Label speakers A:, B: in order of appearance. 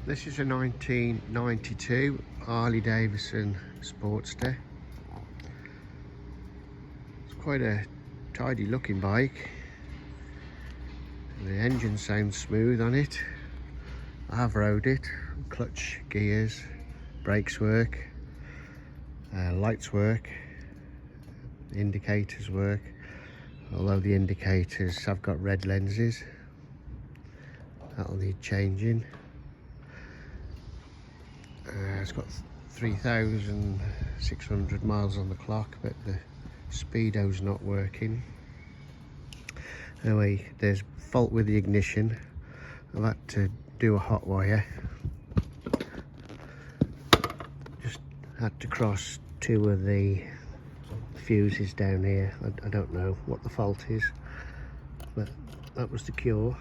A: This is a 1992 Harley Davidson Sportster. It's quite a tidy looking bike. The engine sounds smooth on it. I have rode it. Clutch, gears, brakes work, lights work, indicators work, although the indicators have got red lenses. That'll need changing. It's got 3,600 miles on the clock, but the speedo's not working. Anyway, there's fault with the ignition. I've had to do a hot wire. Just had to cross two of the fuses down here. I don't know what the fault is, but that was the cure.